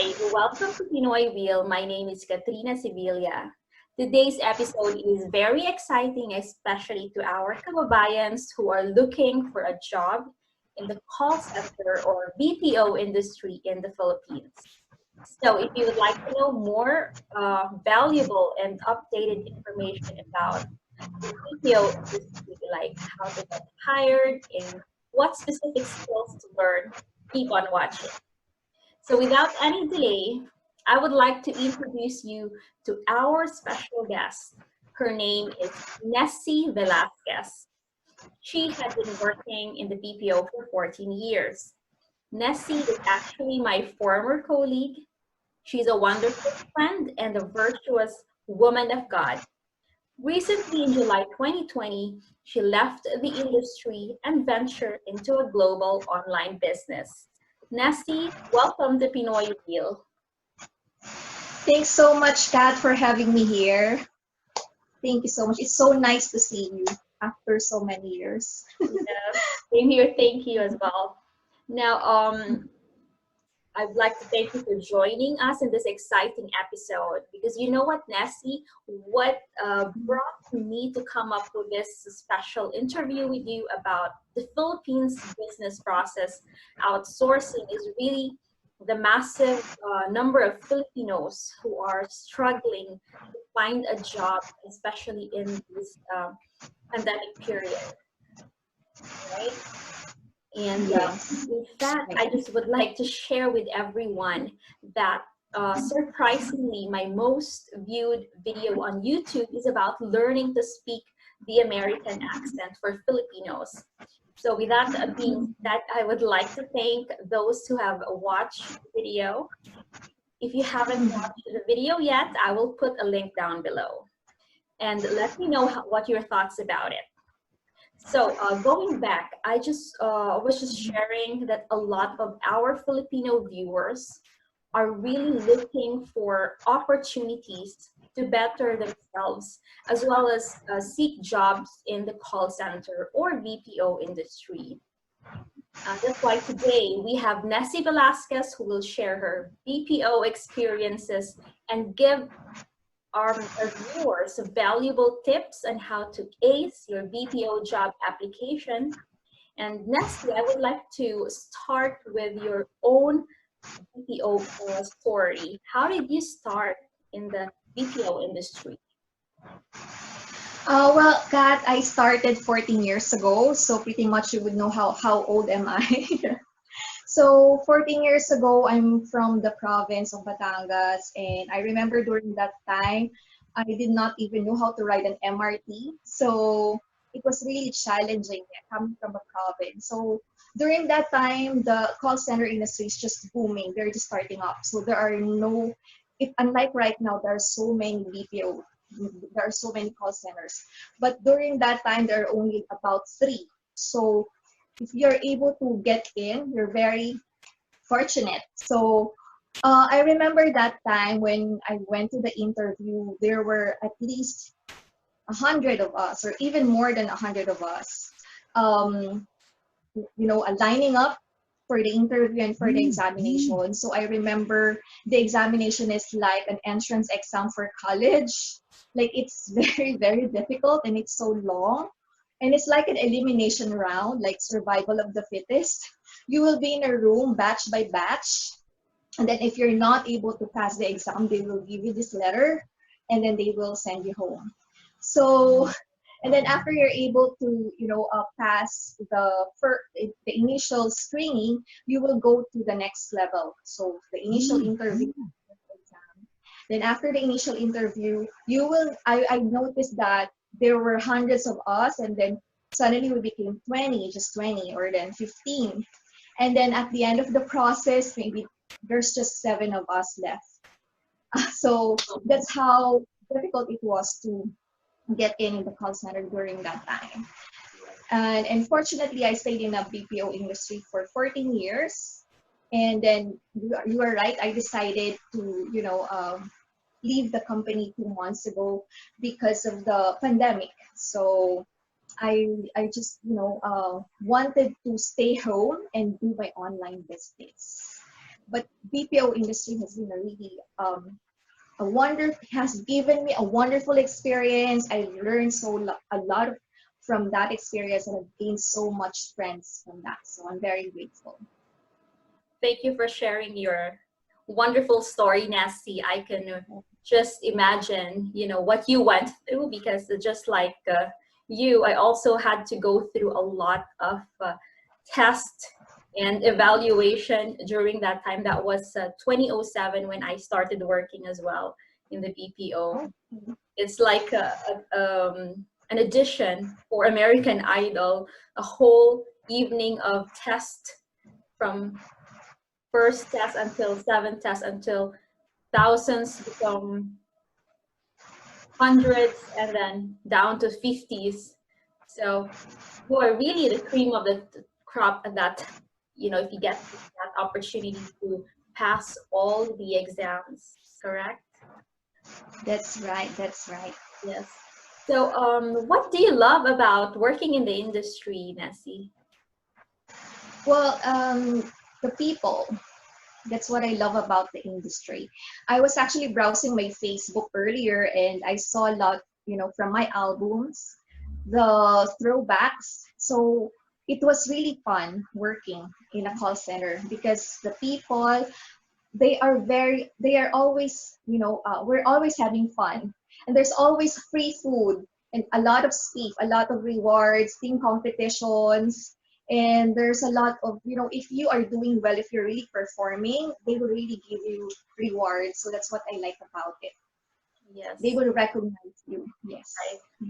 Hi, welcome to Pinoy Wheel. My name is Katrina Sevilla. Today's episode is very exciting, especially to our kababayans who are looking for a job in the call center or BPO industry in the Philippines. So, if you would like to know more valuable and updated information about the BPO industry, like how to get hired and what specific skills to learn, keep on watching. So without any delay, I would like to introduce you to our special guest. Her name is Necie Velasquez. She had been working in the BPO for 14 years. Nessie is actually my former colleague. She's a wonderful friend and a virtuous woman of God. Recently, in July 2020, she left the industry and ventured into a global online business. Nessie, welcome to Pinoy Wheel. Thanks so much, Kat, for having me here. Thank you so much. It's so nice to see you after so many years. Yes, same here. Thank you as well. Now, I'd like to thank you for joining us in this exciting episode because you know what, Nessie, what brought me to come up with this special interview with you about the Philippines business process outsourcing is really the massive number of Filipinos who are struggling to find a job, especially in this pandemic period, right? And Yes. in fact, I just would like to share with everyone that surprisingly, my most viewed video on YouTube is about learning to speak the American accent for Filipinos. So with that being said, I would like to thank those who have watched the video. If you haven't watched the video yet, I will put a link down below. And let me know what your thoughts about it. So going back, I just was just sharing that a lot of our Filipino viewers are really looking for opportunities to better themselves, as well as seek jobs in the call center or BPO industry. That's why today we have Necie Velasquez who will share her BPO experiences and give our viewers valuable tips on how to ace your BPO job application. And next, I would like to start with your own BPO story. How did you start in the BPO industry? Well, Kat, I started 14 years ago, so pretty much you would know how old am I. So 14 years ago, I'm from the province of Batangas, and I remember during that time, I did not even know how to ride an MRT. So it was really challenging coming from a province. So during that time, the call center industry is just booming. They're just starting up. So there are no, if unlike right now, there are so many BPO, there are so many call centers. But during that time, there are only about three. So if you're able to get in, you're very fortunate. So I remember that time when I went to the interview, there were at least 100 of us, or even more than 100 of us, um, lining up for the interview and for the examination. So I remember the examination is like an entrance exam for college. Like it's very, very difficult and it's so long. And it's like an elimination round, like survival of the fittest. You will be in a room batch by batch. And then if you're not able to pass the exam, they will give you this letter and then they will send you home. So, and then after you're able to, pass the initial screening, you will go to the next level. So the initial interview exam. Then after the initial interview, I noticed that there were hundreds of us and then suddenly we became 20, just 20 or then 15. And then at the end of the process, maybe there's just 7 of us left. So that's how difficult it was to get in the call center during that time. And unfortunately, I stayed in the BPO industry for 14 years. And then you are right, I decided to, leave the company 2 months ago because of the pandemic. So I just, wanted to stay home and do my online business. But BPO industry has been a really has given me a wonderful experience. I learned a lot from that experience, and I've gained so much friends from that. So I'm very grateful. Thank you for sharing your wonderful story, Necie. I can just imagine, you know, what you went through, because just like you, I also had to go through a lot of tests and evaluation during that time. That was 2007 when I started working as well in the BPO. It's like an edition for American Idol, a whole evening of test, from first test until seventh test, until thousands become hundreds, and then down to 50s. So you are really the cream of the crop at that, you know, if you get that opportunity to pass all the exams, correct? That's right. That's right. Yes. So what do you love about working in the industry, Necie? Well, the people. That's what I love about the industry. I was actually browsing my Facebook earlier, and I saw a lot, you know, from my albums, the throwbacks. So it was really fun working in a call center because the people, they are always, you know, we're always having fun, and there's always free food and a lot of speak, a lot of rewards, team competitions, and there's a lot of, you know, if you are doing well, if you're really performing, they will really give you rewards. So that's what I like about it. Yes. They will recognize you. Yes.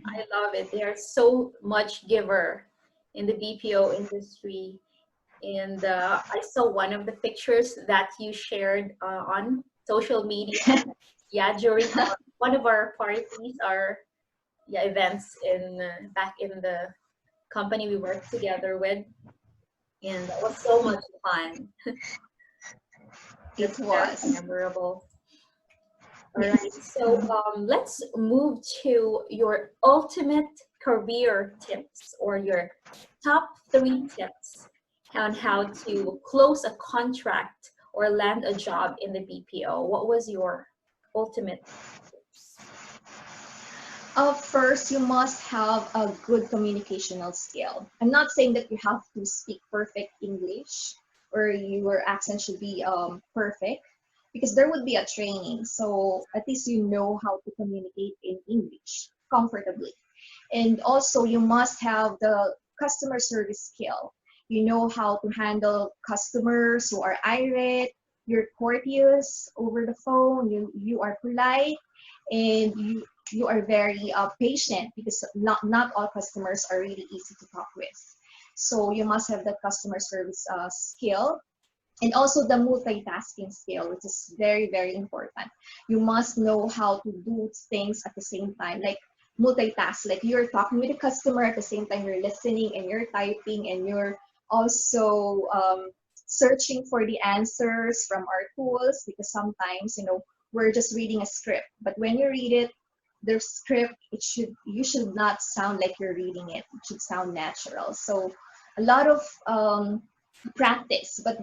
I love it. There's so much giver in the BPO industry. And I saw one of the pictures that you shared on social media. Yeah, during one of our parties, our events in back in the company we worked together with, and that was so much fun. It That's very was. memorable. All right, so let's move to your ultimate career tips, or your top 3 tips on how to close a contract or land a job in the BPO. What was your ultimate tips? First, you must have a good communicational skill. I'm not saying that you have to speak perfect English or your accent should be perfect, because there would be a training. So at least you know how to communicate in English comfortably. And also, you must have the customer service skill. You know how to handle customers who are irate, you're courteous over the phone, you are polite, and you are very patient, because not all customers are really easy to talk with. So you must have the customer service skill, and also the multitasking skill, which is very, very important. You must know how to do things at the same time, like multitask, like you're talking with the customer at the same time you're listening and you're typing, and you're also searching for the answers from our tools, because sometimes, you know, we're just reading a script, but when you read it, the script, you should not sound like you're reading it. It should sound natural. So a lot of practice, but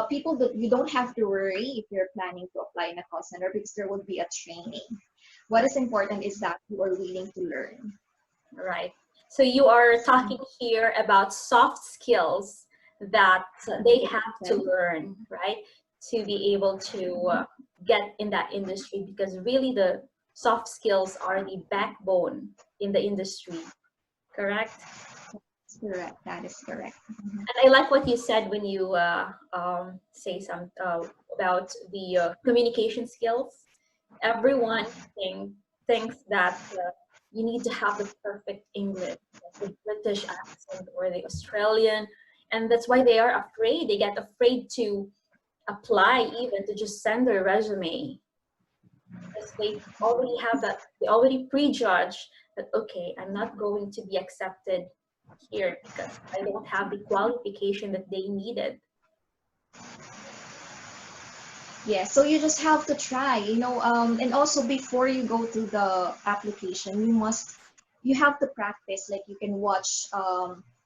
people that you don't have to worry if you're planning to apply in a call center, because there will be a training. What is important is that you are willing to learn. Right. So you are talking here about soft skills that they have to learn, right, to be able to get in that industry, because really the soft skills are the backbone in the industry, correct? Correct. That is correct. And I like what you said when you say some about the communication skills. Everyone thinks that you need to have the perfect English, like the British accent or the Australian, and that's why they are afraid. They get afraid to apply, even to just send their resume, because they already have that. They already prejudge that, okay, I'm not going to be accepted here because I don't have the qualification that they needed. Yeah, so you just have to try, you know, and also before you go to the application, you have to practice. Like you can watch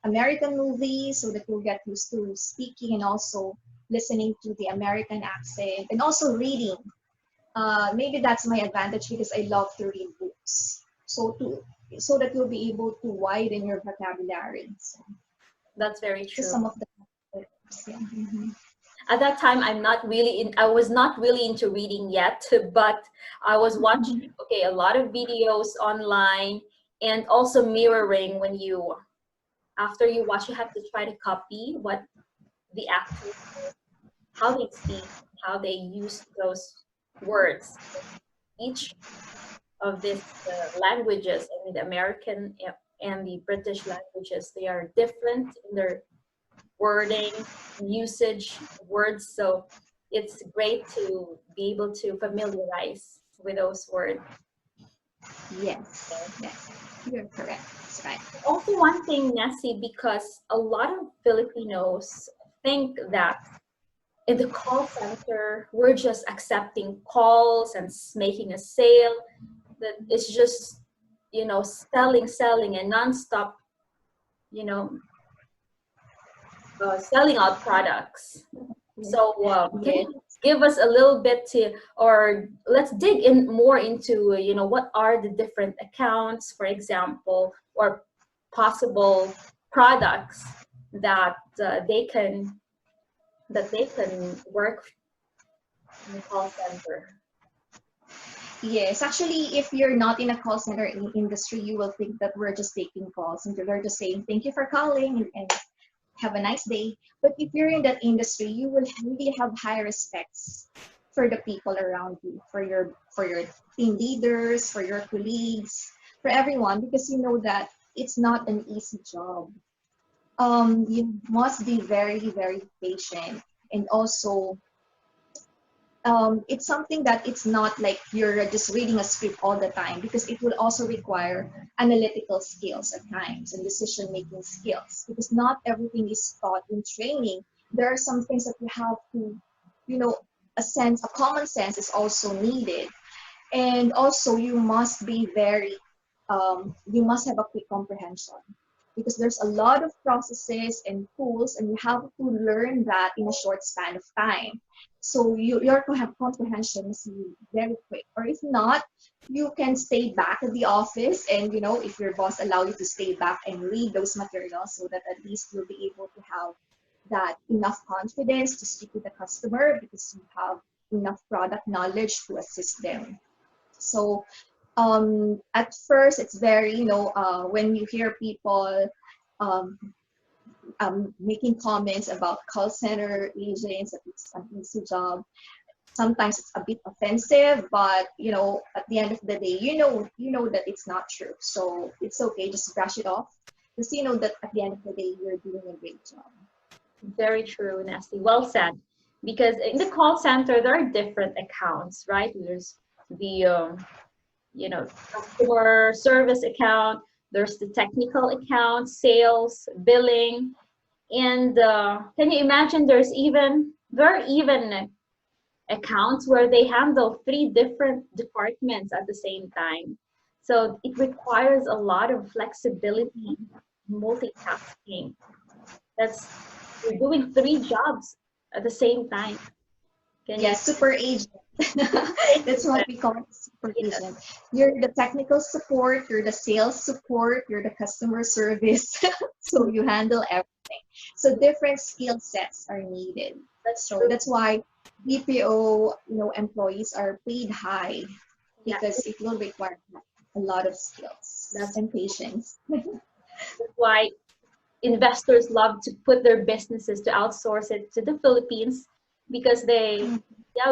American movies so that you'll get used to speaking, and also listening to the American accent, and also reading. Maybe that's my advantage because I love to read books. So that you'll be able to widen your vocabulary. So That's very just true. some of the tips, yeah. At that time, I was not really into reading yet, but I was watching, okay, a lot of videos online, and also mirroring. When you, after you watch, you have to try to copy what the actors, how they speak, how they use those words. Each of these languages, I mean, the American and the British languages, they are different in their wording, usage of words. So it's great to be able to familiarize with those words. Yes, yes, you're correct. That's right. Also, one thing, Necie, because a lot of Filipinos think that in the call center, we're just accepting calls and making a sale. That it's just, selling and nonstop, you know, selling out products. So can Yes. you give us a little bit or let's dig in more into, what are the different accounts, for example, or possible products that they can work in the call center. Yes, actually, if you're not in a call center industry, you will think that we're just taking calls and we're just saying thank you for calling and have a nice day. But if you're in that industry, you will really have high respects for the people around you, for your team leaders, for your colleagues, for everyone, because you know that it's not an easy job. You must be very, very patient, and also it's something that it's not like you're just reading a script all the time, because it will also require analytical skills at times and decision making skills, because not everything is taught in training. There are some things that you have to, you know, a common sense is also needed. And also you must be very you must have a quick comprehension, because there's a lot of processes and tools and you have to learn that in a short span of time. So your comprehension is very quick, or if not, you can stay back at the office, and if your boss allow you to stay back and read those materials, so that at least you'll be able to have that enough confidence to speak with the customer, because you have enough product knowledge to assist them. So at first, it's very, when you hear people um, making comments about call center agents, that it's an easy job, sometimes it's a bit offensive, but at the end of the day, you know that it's not true. So it's okay, just brush it off, because you know that at the end of the day, you're doing a great job. Very true, Nestle. Well said. Because in the call center, there are different accounts, right? There's the customer service account. There's the technical account, sales, billing, and can you imagine? There are even accounts where they handle three different departments at the same time. So it requires a lot of flexibility, multitasking. That's You're doing three jobs at the same time. Can Yeah, you? super agent. That's what we call it, super Yes, agent. You're the technical support, you're the sales support, you're the customer service. So you handle everything. So different skill sets are needed. that's So true. that's why BPO, employees are paid high, Yeah, because it will require a lot of skills that's and patience. why investors love to put their businesses to outsource it to the Philippines, because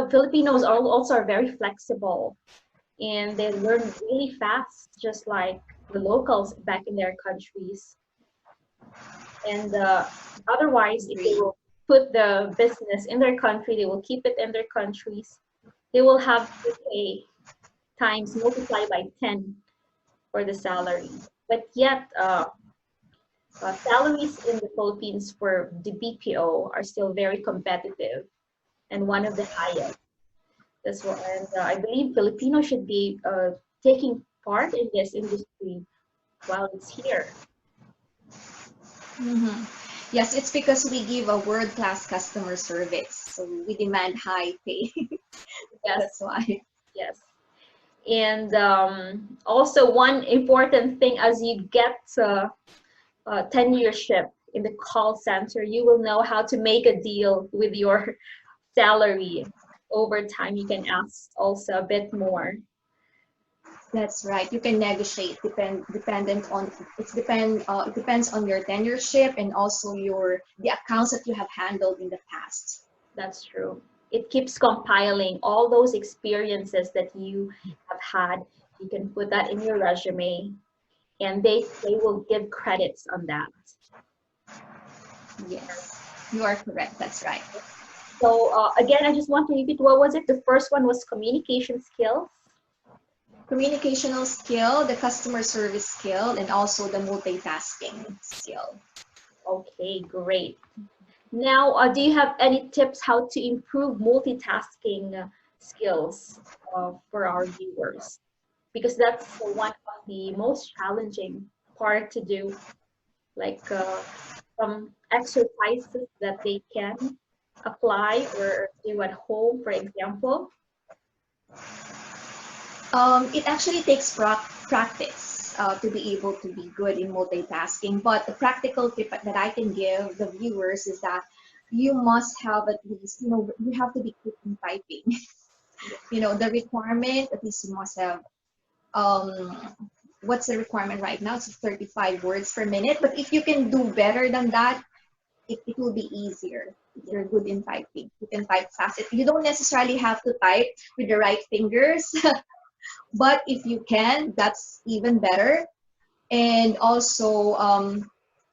Filipinos also are very flexible and they learn really fast, just like the locals back in their countries. And otherwise, if they Agree. will put the business in their country, they will keep it in their countries. They will have to pay times multiply by 10 for the salary. But yet, salaries in the Philippines for the BPO are still very competitive and one of the highest. That's what, and I believe Filipinos should be taking part in this industry while it's here. Mhm. Yes, it's because we give a world-class customer service, so we demand high pay. Yes, That's why. yes. And also one important thing, as you get tenureship in the call center, you will know how to make a deal with your salary. Over time, you can ask also a bit more. That's right. You can negotiate dependent on it depends on your tenureship and also the accounts that you have handled in the past. That's true. It keeps compiling all those experiences that you have had. You can put that in your resume, and they will give credits on that. Yes, you are correct. That's right. So again, I just want to repeat, what was it? The first one was communication skills. Communicational skill, the customer service skill, and also the multitasking skill. Okay, great. Now, do you have any tips how to improve multitasking skills for our viewers? Because that's one of the most challenging part to do, like some exercises that they can apply or do at home, for example. It actually takes practice to be able to be good in multitasking. But the practical tip that I can give the viewers is that you must have at least, you have to be quick in typing. The requirement, at least you must have, um, what's the requirement right now? It's 35 words per minute. But if you can do better than that, it will be easier. If you're good in typing, you can type fast. You don't necessarily have to type with the right fingers. But if you can, that's even better. And also,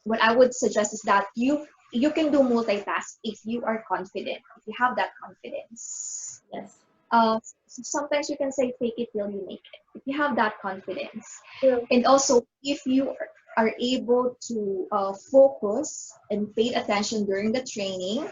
what I would suggest is that you can do multitask if you are confident, if you have that confidence. Yes. So sometimes you can say fake it till you make it if you have that confidence. True. And also, if you are able to focus and pay attention during the training,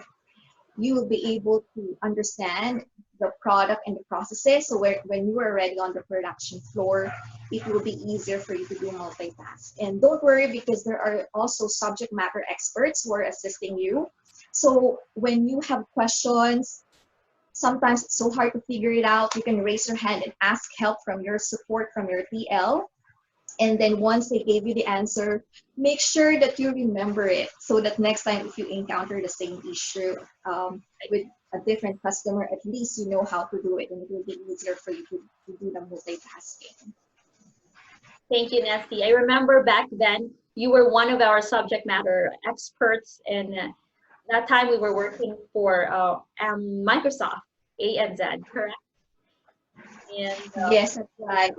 you will be able to understand the product and the processes. So when you are already on the production floor, it will be easier for you to do multitask. And don't worry, because there are also subject matter experts who are assisting you. So when you have questions, sometimes it's so hard to figure it out, you can raise your hand and ask help from your support from your TL. And then once they gave you the answer, make sure that you remember it so that next time if you encounter the same issue with a different customer, at least you know how to do it and it will be easier for you to do the multitasking. Thank you, Necie. I remember back then you were one of our subject matter experts, and that time we were working for Microsoft ANZ, correct? And Yes, that's right.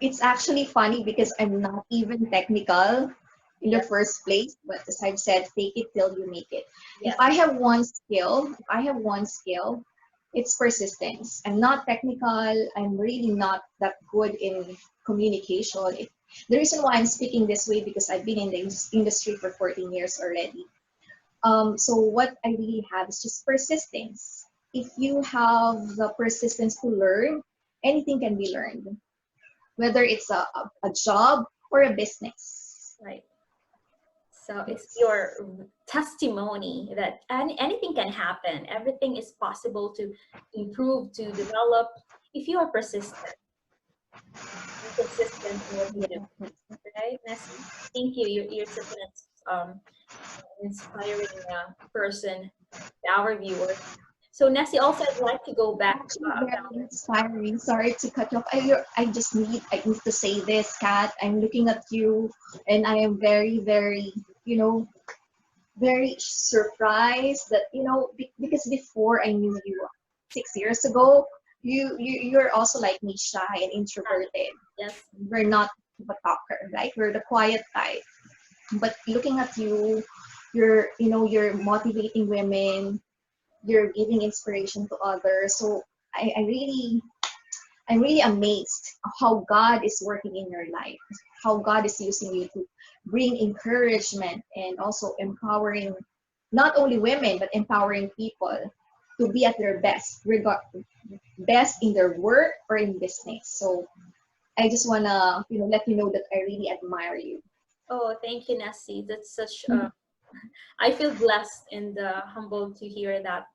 It's actually funny because I'm not even technical in the yes, first place, but as I've said, fake it till you make it. If yes, I have one skill, it's persistence. I'm not technical. I'm really not that good in communication. The reason why I'm speaking this way because I've been in the industry for 14 years already. So what I really have is just persistence. If you have the persistence to learn, anything can be learned, whether it's a job or a business. right. So it's Yes. your testimony that anything can happen. Everything is possible to improve, to develop, if you are persistent and consistent in what you do. Yeah. Right, Nessie? Thank you. You're such an inspiring person to our viewers. So, Nessie, also I'd like to go back Actually, about. very inspiring. Sorry to cut you off. I need to say this, Kat. I'm looking at you, and I am very, very, very surprised that because before I knew you 6 years ago, you're also like me, shy and introverted. Yes, We're not the talker, right? We're the quiet type. But looking at you, you're motivating women, you're giving inspiration to others. So I'm really amazed how God is working in your life, how God is using you to bring encouragement and also empowering not only women but empowering people to be at their best, best in their work or in business. So I just wanna let you know that I really admire you. oh, thank you, Nessie. That's such I feel blessed and humbled to hear that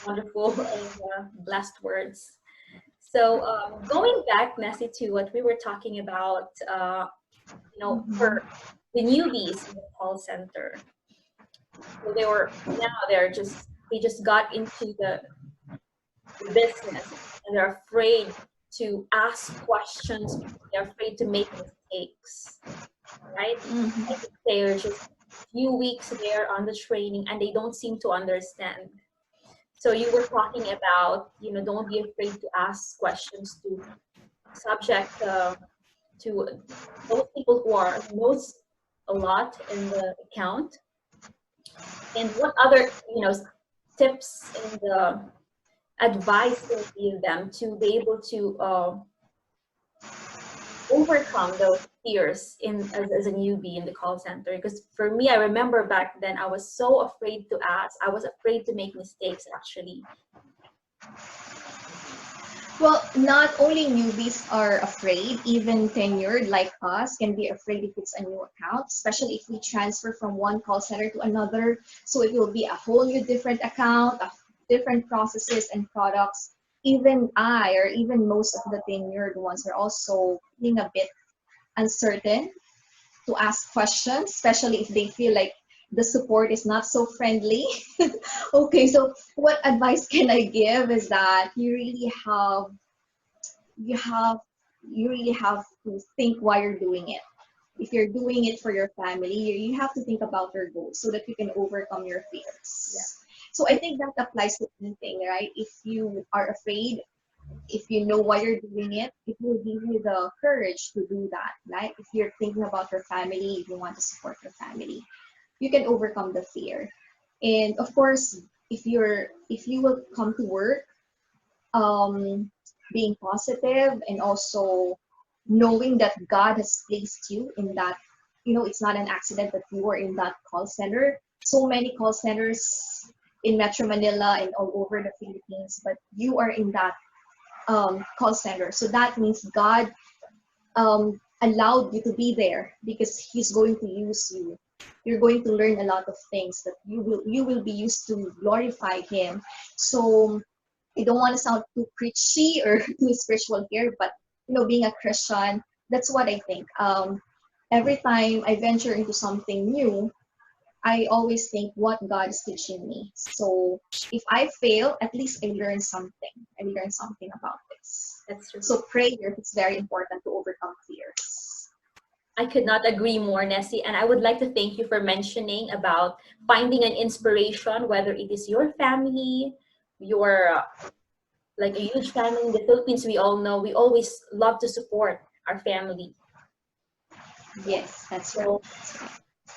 wonderful and blessed words. So going back, Necie, to what we were talking about, Mhm. for the newbies in the call center. So they just got into the business, and they're afraid to ask questions because they're afraid to make mistakes, right? I Mhm. think they're just a few weeks there on the training and they don't seem to understand. So you were talking about, don't be afraid to ask questions to subject to those people who are knows a lot in the account, and what other tips and advice can you give them to be able to overcome those fears as a newbie in the call center? Because for me, I remember back then I was so afraid to ask. I was afraid to make mistakes actually. Well, not only newbies are afraid, even tenured like us can be afraid if it's a new account, especially if we transfer from one call center to another. So it will be a whole new different account, different processes and products. Even I, or even most of the tenured ones, are also being a bit uncertain to ask questions, especially if they feel like the support is not so friendly. Okay, so what advice can I give is that you have you really have to think why you're doing it. If you're doing it for your family, you have to think about your goals so that you can overcome your Yeah. fears. So I think that applies to anything, right? If you are afraid, if you know why you're doing it, it will give you the courage to do that, right? If you're thinking about your family, if you want to support your family, you can overcome the fear. And of course, if you will come to work um, being positive and also knowing that God has placed you in that, it's not an accident that you are in that call center. So many call centers in Metro Manila and all over the Philippines, but you are in that call center. So that means God allowed you to be there because He's going to use you. You're going to learn a lot of things that you will be used to glorify Him. So I don't want to sound too preachy or too spiritual here, but being a Christian, that's what I think. Every time I venture into something new, I always think what God is teaching me. So if I fail, at least I learn something. I learn something about this. That's true. So prayer is very important to overcome fears. I could not agree more, Nessie. And I would like to thank you for mentioning about finding an inspiration, whether it is your family, your like a huge family in the Philippines. We all know we always love to support our family. Right? Yes, that's right. So That's right.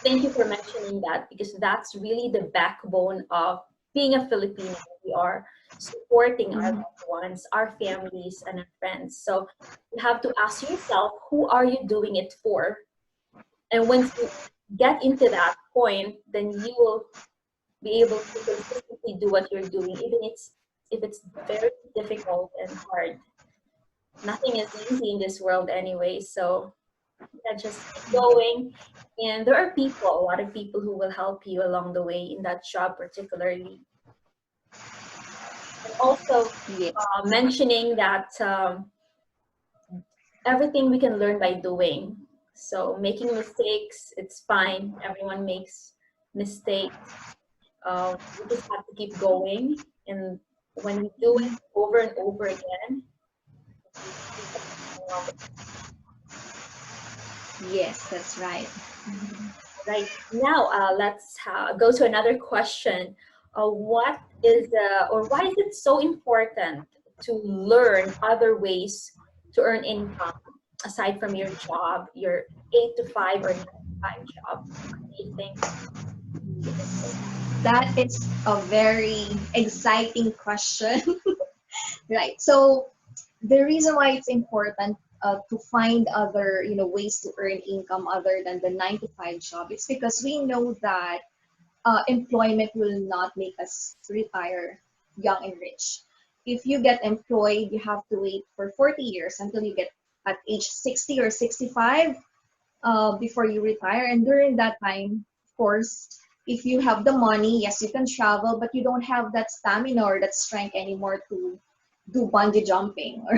thank you for mentioning that because that's really the backbone of being a Filipino. We are supporting our Mhm. loved ones, our families, and our friends. So you have to ask yourself, who are you doing it for? And once you get into that point, then you will be able to consistently do what you're doing, even if it's very difficult and hard. Nothing is easy in this world anyway. So yeah, just keep going. And there are people, a lot of people who will help you along the way in that job, particularly. And also Yes. mentioning that everything we can learn by doing. So making mistakes, it's fine. Everyone makes mistakes. We just have to keep going. And when we do it over and over again, we become Yes, that's right. right. Now, let's go to another question. What is or why is it so important to learn other ways to earn income aside from your job, your 8 to 5 or 9 to 5 job? What do you think? Yes. That is a very exciting question. Right. So the reason why it's important to find other ways to earn income other than the 9 to 5 job, it's because we know that employment will not make us retire young and rich. If you get employed, you have to wait for 40 years until you get at age 60 or 65 before you retire. And during that time, course, if you have the money, yes, you can travel, but you don't have that stamina or that strength anymore to do bungee jumping or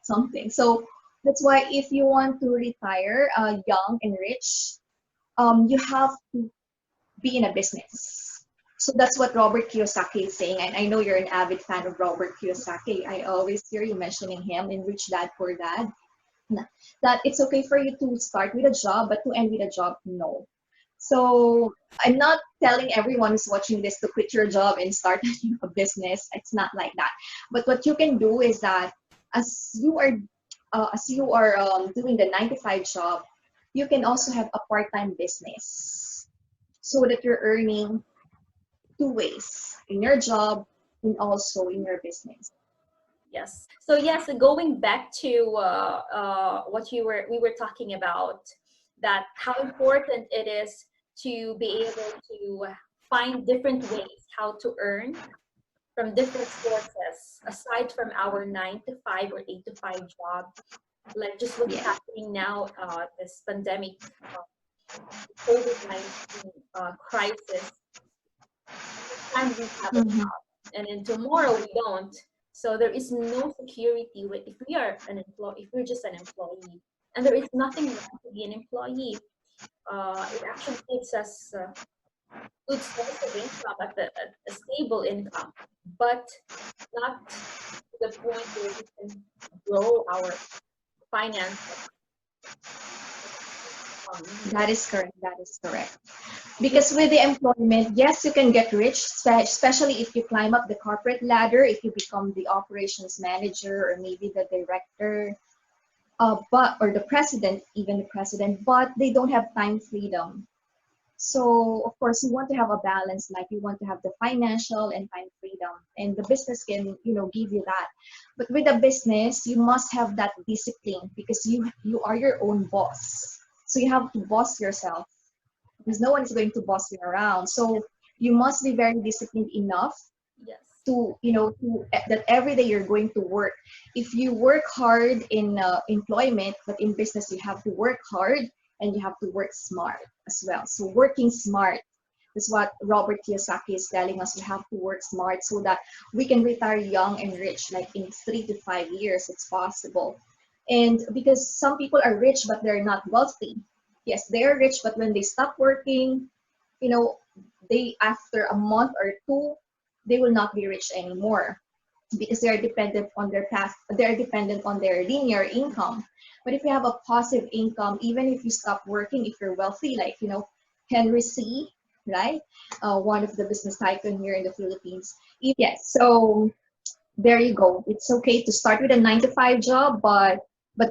something. So that's why if you want to retire young and rich, you have to be in a business. So that's what Robert Kiyosaki is saying. And I know you're an avid fan of Robert Kiyosaki. I always hear you mentioning him in Rich Dad Poor Dad. That it's okay for you to start with a job, but to end with a job, no. So I'm not telling everyone who's watching this to quit your job and start a business. It's not like that. But what you can do is that as you are doing the 9 to 5 job, you can also have a part-time business so that you're earning two ways in your job and also in your business. Yes. So yes, going back to what we were talking about, that how important it is to be able to find different ways how to earn from different sources aside from our 9 to 5 or 8 to 5 job. Like just what's Yeah. happening now, this pandemic, COVID-19 crisis. Time we have a Mhm. job, and then tomorrow we don't. So there is no security if we are an employee, if we're just an employee, and there is nothing wrong to be an employee. It actually gives us good source of income at a stable income, but not to the point where we can grow our finances. That is correct. That is correct. Because with the employment, yes, you can get rich, especially if you climb up the corporate ladder, if you become the operations manager or maybe the director, but or the president, even the president, but they don't have time freedom. So of course, you want to have a balance, like you want to have the financial and time freedom, and the business can, give you that. But with a business, you must have that discipline because you are your own boss. So you have to boss yourself because no one is going to boss you around. So you must be very disciplined enough Yes. to that every day you're going to work. If you work hard in employment, but in business you have to work hard and you have to work smart as well. So working smart is what Robert Kiyosaki is telling us. We have to work smart so that we can retire young and rich, like in 3 to 5 years, it's possible. And because some people are rich but they're not wealthy. Yes, they're rich, but when they stop working, you know, they after a month or two, they will not be rich anymore because they are dependent on their past. They are dependent on their linear income. But if you have a passive income, even if you stop working, if you're wealthy, like Henry C, right? One of the business tycoon here in the Philippines. Yes, so there you go. It's okay to start with a 9 to 5 job, but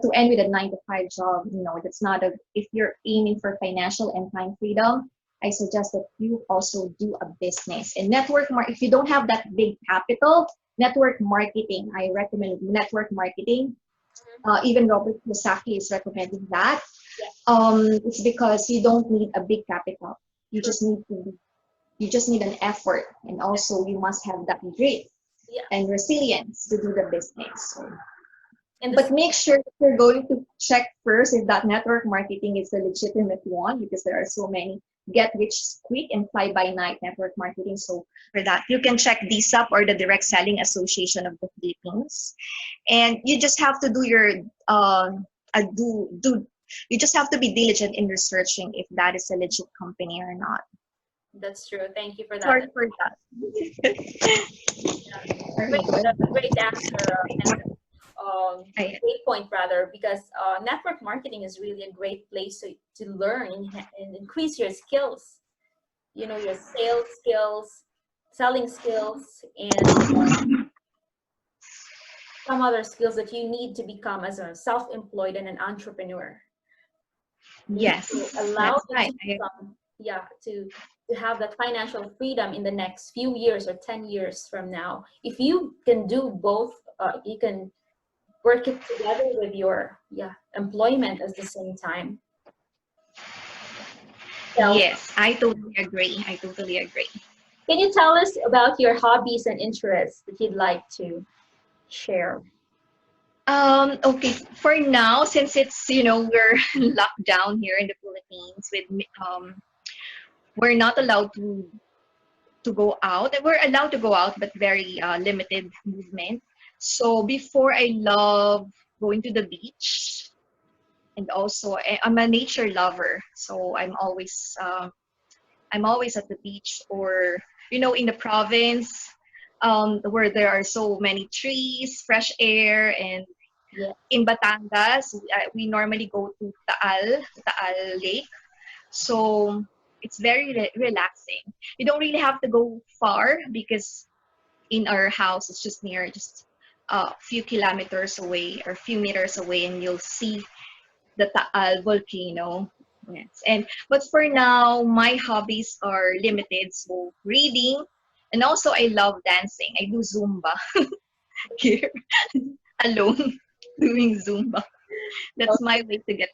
to end with a 9 to 5 job, that's not a. If you're aiming for financial and time freedom, I suggest that you also do a business and if you don't have that big capital, network marketing. I recommend network marketing. Even Robert Kiyosaki is recommending that. Yeah. It's because you don't need a big capital. You True. just need to. You just need an effort, and also you must have that grit Yeah. and resilience to do the business. So, And but this. make sure that you're going to check first if that network marketing is a legitimate one because there are so many get rich quick and fly by night network marketing. So for that, you can check DSUP or the Direct Selling Association of the Philippines, and you just have to do your do you just have to be diligent in researching if that is a legit company or not. That's true. Thank you for Sorry that. for that. Very Great, good. great answer, Henry. I, Great point, rather, because network marketing is really a great place to learn and increase your skills. Your sales skills, selling skills, and some other skills that you need to become as a self-employed and an entrepreneur. Which will yes, allow that's you right. to become, yeah, to have that financial freedom in the next few years or 10 years from now. If you can do both, you can work it together with your employment at the same time. So Yes, I totally agree. I totally agree. can you tell us about your hobbies and interests that you'd like to share? Okay, for now, since it's we're locked down here in the Philippines we're not allowed to go out. We're allowed to go out, but very limited movement. So before, I love going to the beach, and also I'm a nature lover. So I'm always at the beach, or in the province, where there are so many trees, fresh air, and Yeah. in Batangas, we normally go to Taal Lake. So it's very relaxing. You don't really have to go far because in our house it's just near, just a few kilometers away or a few meters away, and you'll see the Taal volcano. Yes. But for now, my hobbies are limited. So reading, and also I love dancing. I do Zumba here alone, doing Zumba. That's my way to get.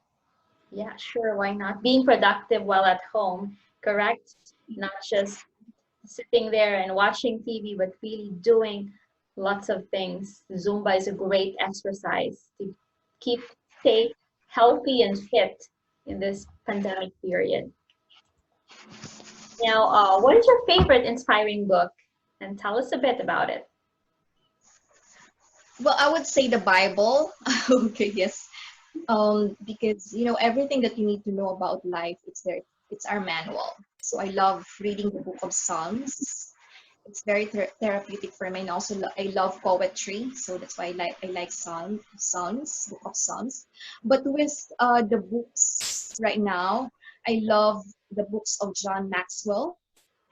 Yeah, sure, why not? Being productive while at home, correct? Not just sitting there and watching TV, but really doing lots of things. Zumba is a great exercise to keep stay healthy and fit in this pandemic period. Now, what is your favorite inspiring book? And tell us a bit about it. Well, I would say the Bible. Okay, yes. Because everything that you need to know about life, it's there. It's our manual. So I love reading the Book of Psalms. It's very therapeutic for me, and also I love poetry. So that's why I like Psalms, Book of Psalms. But with the books right now, I love the books of John Maxwell,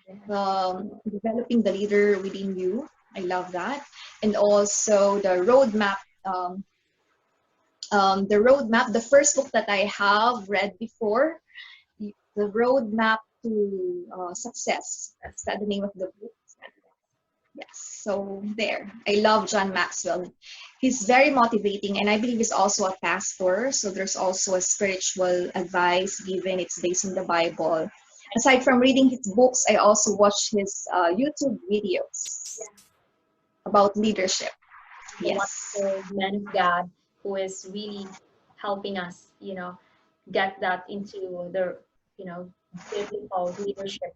Developing the Leader Within You. I love that, and also um, the roadmap. The first book that I have read before, the roadmap to success. That's the name of the book. Yes, so there. I love John Maxwell. He's very motivating, and I believe he's also a pastor. So there's also a spiritual advice given. It's based on the Bible. Aside from reading his books, I also watch his YouTube videos about leadership. The Yes. wonderful man of God who is really helping us, get that into the, biblical leadership.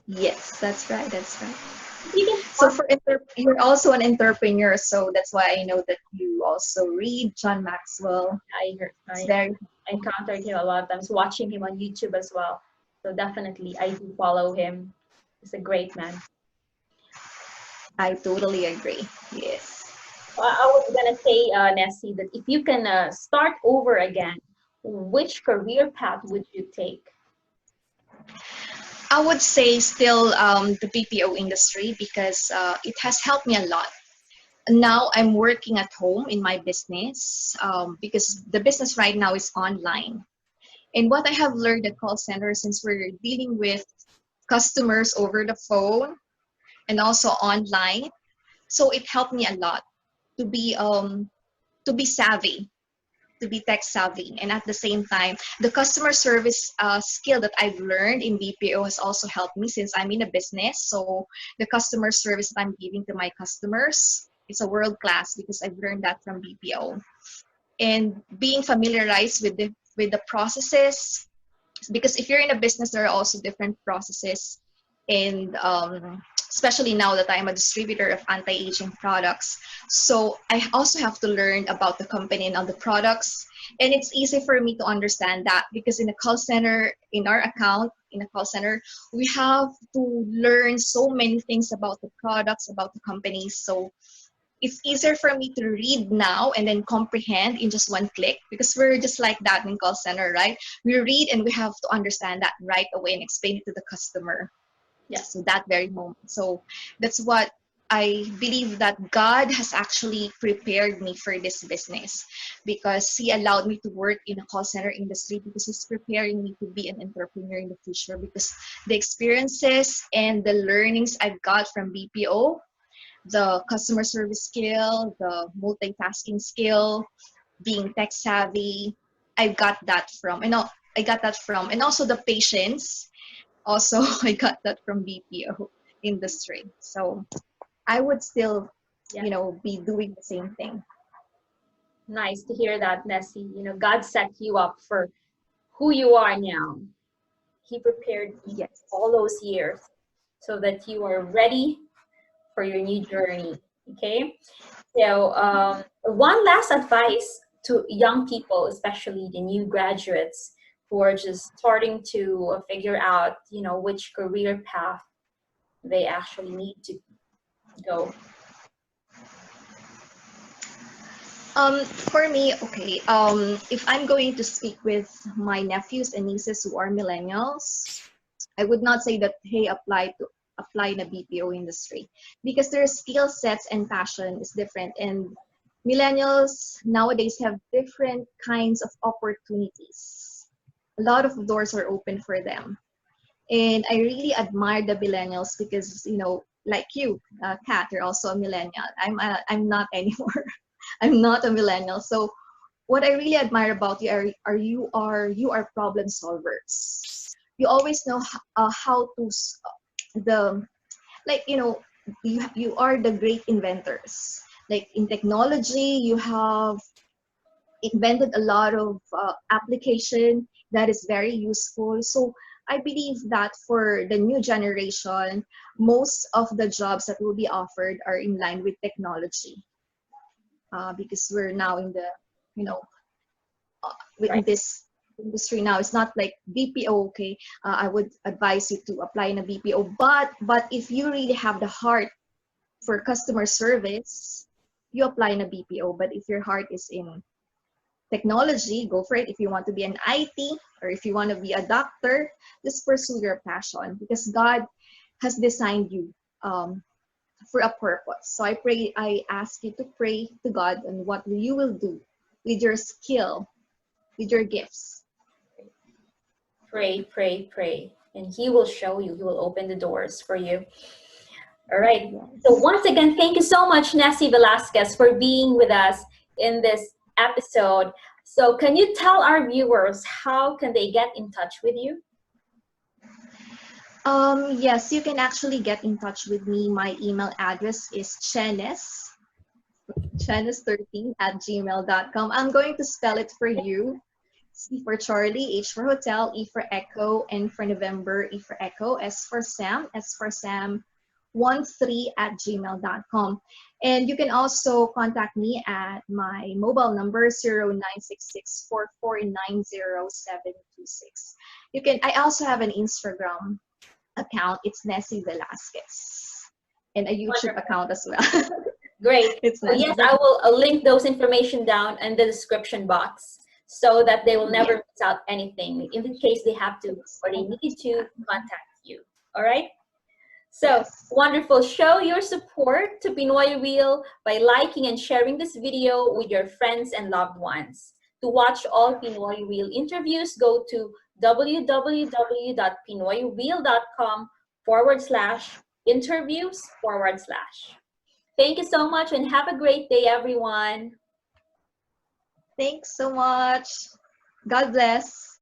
Yes, that's right. That's right. If you can So you're also an entrepreneur, so that's why I know that you also read John Maxwell. It's I very encountered him a lot of times, watching him on YouTube as well. So definitely, I do follow him. He's a great man. I totally agree. Yes. I was gonna say, Nessie, that if you can start over again, which career path would you take? I would say still the BPO industry because it has helped me a lot. Now I'm working at home in my business because the business right now is online. And what I have learned at call center, since we're dealing with customers over the phone and also online, so it helped me a lot to be savvy, to be tech savvy, and at the same time the customer service skill that I've learned in BPO has also helped me since I'm in a business. So the customer service that I'm giving to my customers, it's a world class because I've learned that from BPO. And being familiarized with the processes, because if you're in a business there are also different processes, and especially now that I'm a distributor of anti-aging products, so I also have to learn about the company and all the products. And it's easy for me to understand that because in a call center, in our account in a call center, we have to learn so many things about the products, about the companies. So it's easier for me to read now and then comprehend in just one click because we're just like that in call center, right? We read and we have to understand that right away and explain it to the customer. Yeah. So that very moment. So that's what I believe, that God has actually prepared me for this business because He allowed me to work in a call center industry because He's preparing me to be an entrepreneur in the future, because the experiences and the learnings I've got from BPO, the customer service skill, the multitasking skill, being tech savvy, I got that from, I got that from, and also the patience. Also, I got that from BPO industry. So I would still, Yeah. be doing the same thing. Nice to hear that, Nessie. God set you up for who you are now. He prepared you Yes. all those years so that you are ready for your new journey. Okay. So one last advice to young people, especially the new graduates who are just starting to figure out, you know, which career path they actually need to go. For me, okay, if I'm going to speak with my nephews and nieces who are millennials, I would not say that, hey, apply in the BPO industry, because their skill sets and passion is different, and millennials nowadays have different kinds of opportunities. A lot of doors are open for them, and I really admire the millennials because, you know, like you, Kat, you're also a millennial. I'm not anymore. I'm not a millennial. So what I really admire about you are problem solvers. You always know how to the like, you know, you are the great inventors. Like in technology, you have invented a lot of application that is very useful. So I believe that for the new generation, most of the jobs that will be offered are in line with technology, because we're now in the, you know, in Right. this industry now. It's not like BPO. Okay, I would advise you to apply in a BPO, but if you really have the heart for customer service, you apply in a BPO. But if your heart is in technology, go for it. If you want to be an IT, or if you want to be a doctor, just pursue your passion, because God has designed you for a purpose. So I ask you to pray to God on what you will do with your skill, with your gifts. Pray, pray, pray. And he will show you, he will open the doors for you. All right. So Yes. once again, thank you so much, Necie Velasquez, for being with us in this episode. So can you tell our viewers how can they get in touch with you? Yes, you can actually get in touch with me. My email address is chenes13@gmail.com. I'm going to spell it for you. C for Charlie, H for Hotel, E for Echo, N for November, E for Echo, S for Sam, 13@gmail.com. And you can also contact me at my mobile number 096644902726. I also have an Instagram account. It's Necie Velasquez, and a YouTube Wonderful. account as well. Great. It's So Necie yes, I Velasquez. will link those information down in the description box so that they will never Yeah. miss out anything in case they have to or they need to contact you. All right. So Yes. wonderful. Show your support to Pinoy Real by liking and sharing this video with your friends and loved ones. To watch all Pinoy Real interviews, go to www.pinoyreal.com/interviews/. Thank you so much and have a great day, everyone. Thanks so much. God bless.